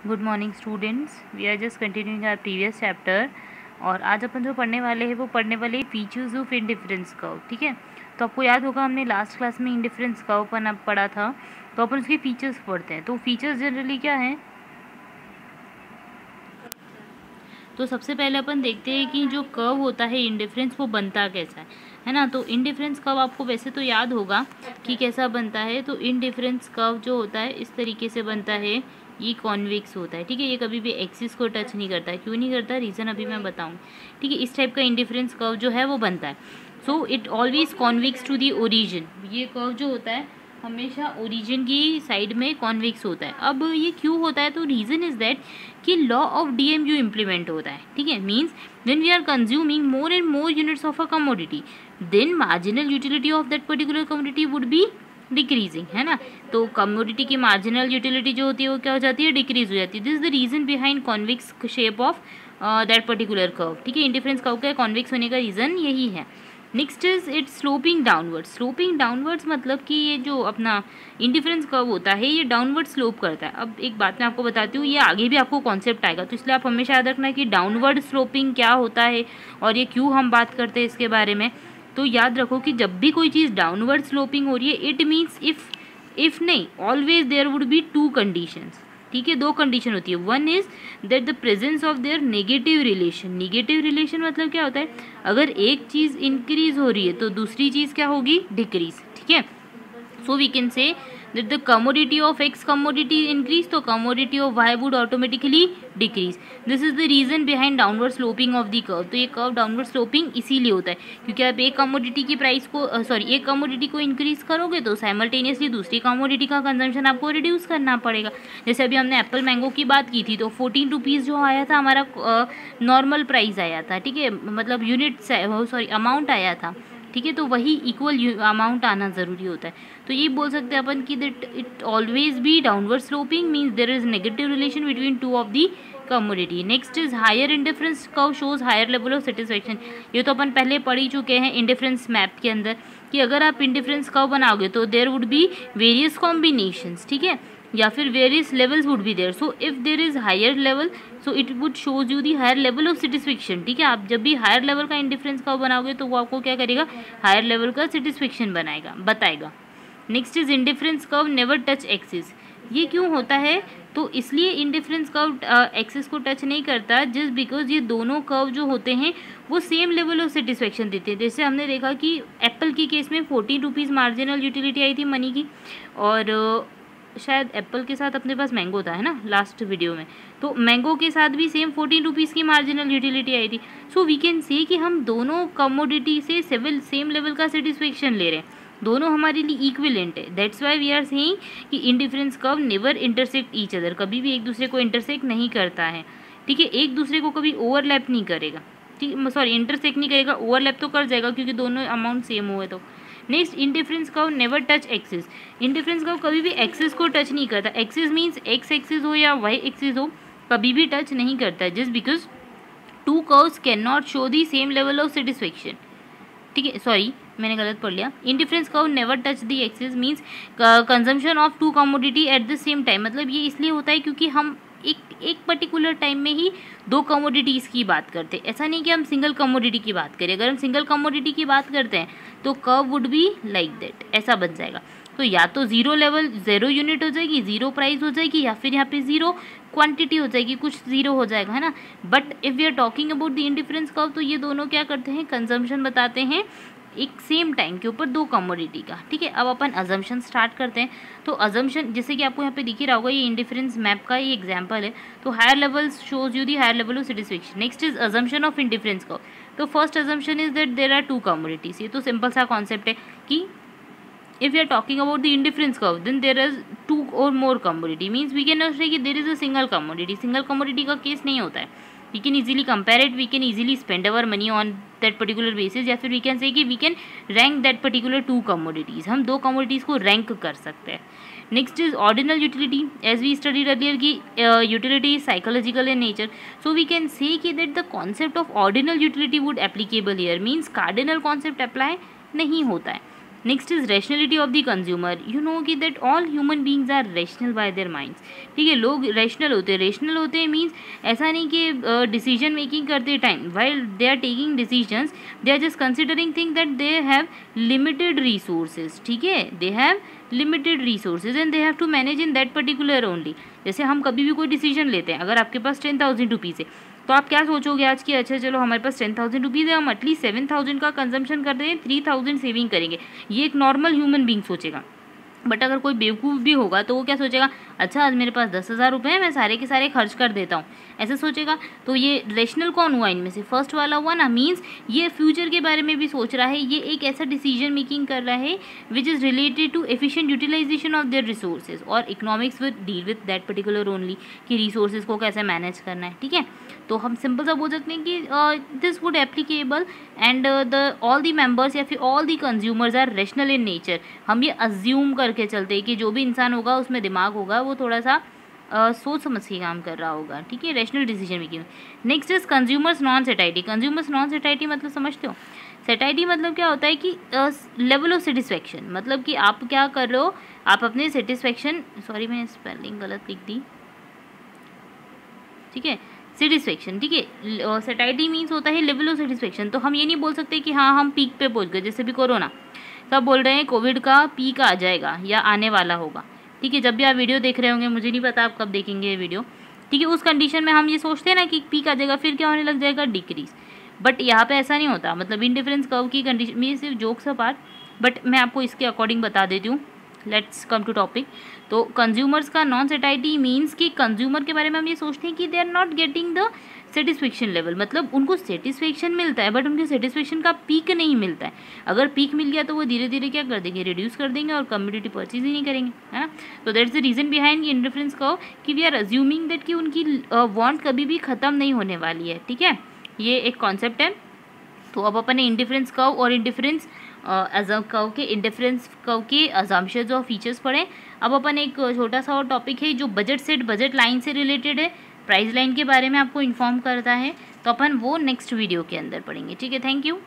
Good morning students, we are just continuing our previous chapter. और आज अपन जो पढ़ने वाले हैं वो पढ़ने वाले फीचर्स ऑफ इंडिफरेंस कर्व। ठीक है, तो आपको याद होगा हमने लास्ट क्लास में इंडिफरेंस कर्व पर पढ़ा था, तो अपन उसके फीचर्स पढ़ते हैं। तो फीचर्स जनरली क्या हैं? तो सबसे पहले अपन देखते हैं कि जो कर्व होता है इंडिफरेंस वो बनता कैसा है ना। तो इंडिफरेंस कर्व आपको वैसे तो याद होगा कि कैसा बनता है। तो इंडिफरेंस कर्व जो होता है इस तरीके से बनता है, ये कॉन्वेक्स होता है। ठीक है, ये कभी भी एक्सिस को टच नहीं करता है। क्यों नहीं करता, रीज़न अभी मैं बताऊँ। ठीक है, इस टाइप का इंडिफरेंस कर्व जो है वो बनता है। So it always convex to the origin. ये कर्व जो होता है हमेशा ओरिजिन की साइड में कॉन्वेक्स होता है। अब ये क्यों होता है, तो रीज़न इज़ दैट कि लॉ ऑफ डीएमयू इम्प्लीमेंट होता है। ठीक है, means when we are consuming more and more units of a commodity, then marginal utility of that particular commodity would be decreasing, है ना। तो कमोडिटी की मार्जिनल यूटिलिटी जो होती है वो क्या हो जाती है, डिक्रीज हो जाती है। This is the reason behind convex shape of that particular curve. ठीक है, इंडिफरेंस कर्व का कॉन्वेक्स होने का रीज़न यही है। Next is it sloping downwards. Sloping downwards मतलब कि ये जो अपना इंडिफरेंस कर्व होता है ये डाउनवर्ड स्लोप करता है। अब एक बात मैं आपको बताती हूँ, ये आगे भी आपको कॉन्सेप्ट आएगा, तो इसलिए आप हमेशा याद रखना कि डाउनवर्ड स्लोपिंग क्या होता है और ये क्यों हम बात करते हैं इसके बारे में। तो याद रखो कि जब भी कोई चीज़ डाउनवर्ड स्लोपिंग हो रही है, इट मीन्स इफ नहीं, always there would be two conditions. ठीक है, दो कंडीशन होती है। One is that the presence of there negative relation. Negative relation मतलब क्या होता है, अगर एक चीज़ इंक्रीज हो रही है तो दूसरी चीज़ क्या होगी, डिक्रीज। ठीक है, so we can say that the commodity of x commodity increase, तो commodity of y would automatically decrease. This is the reason behind downward sloping of the curve. तो ये curve downward sloping इसीलिए होता है क्योंकि आप एक commodity की प्राइस को एक commodity को इंक्रीज करोगे तो साइमल्टेनियसली दूसरी commodity का कंजम्पशन आपको रिड्यूस करना पड़ेगा। जैसे अभी हमने एप्पल मैंगो की बात की थी, तो 14 रुपीज़ जो आया था हमारा नॉर्मल प्राइस आया था। ठीक है, मतलब यूनिट अमाउंट आया था। ठीक है, तो वही इक्वल अमाउंट आना ज़रूरी होता है। तो ये बोल सकते हैं अपन कि that it always be downward sloping, means there is negative relation between two of the commodity. Next is higher indifference curve shows higher level of satisfaction. ये तो अपन पहले पढ़ ही चुके हैं इंडिफरेंस मैप के अंदर कि अगर आप इंडिफरेंस कर्व बनाओगे तो there would be various combinations. ठीक है, या फिर various levels would be there. So if there is higher level, so it would shows you the higher level of satisfaction. ठीक है, आप जब भी हायर लेवल का इंडिफरेंस कर्व बनाओगे तो वो आपको क्या करेगा, हायर लेवल का सेटिस्फेक्शन बताएगा। Next is indifference curve never touch axis. ये क्यों होता है, तो इसलिए इंडिफरेंस कर्व एक्सिस को टच नहीं करता जस्ट बिकॉज ये दोनों कर्व जो होते हैं वो सेम लेवल ऑफ सेटिस्फेक्शन देते हैं। जैसे हमने देखा कि एप्पल की केस में 14 रुपीज़ मार्जिनल यूटिलिटी आई थी मनी की, और शायद एप्पल के साथ अपने पास मैंगो था, है ना, लास्ट वीडियो में। तो मैंगो के साथ भी सेम 14 रुपीज़ की मार्जिनल यूटिलिटी आई थी। सो वी कैन से कि हम दोनों कमोडिटी से सेम लेवल का सेटिस्फेक्शन ले रहे हैं, दोनों हमारे लिए इक्विवेलेंट है। That's why we are saying कि indifference curve never intersect each other, कभी भी एक दूसरे को इंटरसेक्ट नहीं करता है। ठीक है, एक दूसरे को कभी ओवरलैप नहीं करेगा। ठीक, सॉरी, इंटरसेक्ट नहीं करेगा, ओवरलैप तो कर जाएगा क्योंकि दोनों अमाउंट सेम हुए तो। Next, indifference curve never touch axis. Indifference curve कभी भी एक्सिस को टच नहीं करता। एक्सिस मीन्स एक्स एक्सिस हो या वाई एक्सिस हो, कभी भी टच नहीं करता just because two curves can not show the same level of satisfaction. ठीक है, सॉरी मैंने गलत पढ़ लिया। Indifference curve never touch the axis means consumption of two commodity at the same time. मतलब ये इसलिए होता है क्योंकि हम एक पर्टिकुलर टाइम में ही दो कमोडिटीज़ की बात करते हैं। ऐसा नहीं कि हम सिंगल कमोडिटी की बात करें। अगर हम सिंगल कमोडिटी की बात करते हैं तो curve would be like that, ऐसा बन जाएगा। तो या तो जीरो लेवल, जीरो यूनिट हो जाएगी, जीरो प्राइस हो जाएगी, या फिर यहाँ पे जीरो क्वांटिटी हो जाएगी, कुछ जीरो हो जाएगा, है ना। But if we are talking about the indifference curve, तो ये दोनों क्या करते हैं, कंजम्पशन बताते हैं एक सेम टाइम के ऊपर दो कमोडिटी का। ठीक है, अब अपन अजम्पशन स्टार्ट करते हैं। तो अजम्पशन जैसे कि आपको यहाँ पे दिख ही रहा होगा, ये इंडिफरेंस मैप का ही एग्जांपल है। तो higher level shows you the higher level of satisfaction. Next is assumption of indifference curve. तो first assumption is that there are two commodities. ये तो सिंपल सा कॉन्सेप्ट है कि if we are talking about the indifference curve, then there is two or more commodity, means we cannot say कि there is a single commodity. single commodity का case नहीं होता है। we can easily compare it, we can easily spend our money on that particular basis, या फिर we can say कि we can rank that particular two commodities. हम दो commodities को rank कर सकते हैं। Next is ordinal utility. As we studied earlier की utility is psychological in nature, so we can say कि that the concept of ordinal utility would applicable here, means cardinal concept apply नहीं होता है। Next is rationality of the consumer. You know कि that all human beings are rational by their minds. ठीक है, लोग rational होते हैं means ऐसा नहीं कि डिसीजन मेकिंग करते time while they are taking decisions they are just considering thing that they have limited resources. ठीक है, they have limited resources and they have to manage in that particular only. जैसे हम कभी भी कोई decision लेते हैं, अगर आपके पास 10,000 रुपीज़ है तो आप क्या सोचोगे आज कि अच्छा चलो हमारे पास 10,000 रुपीज़ है, हम एटलीस्ट 7,000 का कंजम्पशन कर रहे हैं, 3,000 सेविंग करेंगे। ये एक नॉर्मल ह्यूमन बींग सोचेगा। बट अगर कोई बेवकूफ़ भी होगा तो वो क्या सोचेगा, अच्छा आज मेरे पास 10,000 रुपये हैं, मैं सारे के सारे खर्च कर देता हूँ, ऐसे सोचेगा। तो ये रेशनल कौन हुआ इनमें से, फर्स्ट वाला हुआ ना, मीन्स ये फ्यूचर के बारे में भी सोच रहा है, ये एक ऐसा डिसीजन मेकिंग कर रहा है which is related to efficient utilization of their resources. और economics with deal with that particular only कि रिसोर्सेज को कैसे मैनेज करना है। ठीक है, तो हम सिंपल सा बोल सकते हैं कि this would applicable and the all the members या फिर all the consumers are rational in nature. हम ये अज्यूम करके चलते हैं कि जो भी इंसान होगा उसमें दिमाग होगा, वो थोड़ा सा सोच समझ के काम कर रहा होगा। ठीक है, rational decision making. Next is consumers non सेटाइटी। Consumers non सेटाइटी मतलब समझते हो, सेटाइटी मतलब क्या होता है कि लेवल ऑफ सेटिस्फैक्शन, मतलब कि आप क्या कर रहे हो, आप अपने सेटिस्फैक्शन, सॉरी मैंने स्पेलिंग गलत लिख दी। ठीक है, सेटिस्फैक्शन। ठीक है, सेटाइटी मीन्स होता है लेवल ऑफ सेटिस्फैक्शन। तो हम ये नहीं बोल सकते कि हाँ हम पीक पे पहुंच गए, जैसे भी कोरोना सब बोल रहे हैं कोविड का पीक आ जाएगा या आने वाला होगा। ठीक है, जब भी आप वीडियो देख रहे होंगे, मुझे नहीं पता आप कब देखेंगे ये वीडियो। ठीक है, उस कंडीशन में हम ये सोचते हैं ना कि पीक आ जाएगा, फिर क्या होने लग जाएगा, डिक्रीज। बट यहाँ पे ऐसा नहीं होता, मतलब इंडिफरेंस कर्व की कंडीशन में सिर्फ जोक्स अपार्ट, बट मैं आपको इसके अकॉर्डिंग बता देती हूँ। Let's come to topic. तो कंज्यूमर्स का नॉन सेटाइटी मीन्स कि कंज्यूमर के बारे में हम ये सोचते हैं कि they are not getting the satisfaction level, मतलब उनको सेटिस्फेक्शन मिलता है बट उनके सेटिस्फेक्शन का पीक नहीं मिलता है। अगर पीक मिल गया तो वो धीरे धीरे क्या कर देंगे, रिड्यूस कर देंगे और कम्योडिटी परचेज ही नहीं करेंगे, है ना। तो that's the reason behind indifference curve कि वी आर अज्यूमिंग दैट कि उनकी वांट कभी भी ख़त्म नहीं होने वाली है। ठीक है, ये एक कॉन्सेप्ट है। तो अब अपन ने इंडिफरेंस कर्व और इंडिफरेंस कर्व के इंडिफरेंस कर्व के अजम्पशंस और फीचर्स पढ़े। अब अपन एक छोटा सा और टॉपिक है जो बजट सेट बजट लाइन से रिलेटेड है, प्राइस लाइन के बारे में आपको इन्फॉर्म करता है, तो अपन वो नेक्स्ट वीडियो के अंदर पढ़ेंगे। ठीक है, थैंक यू।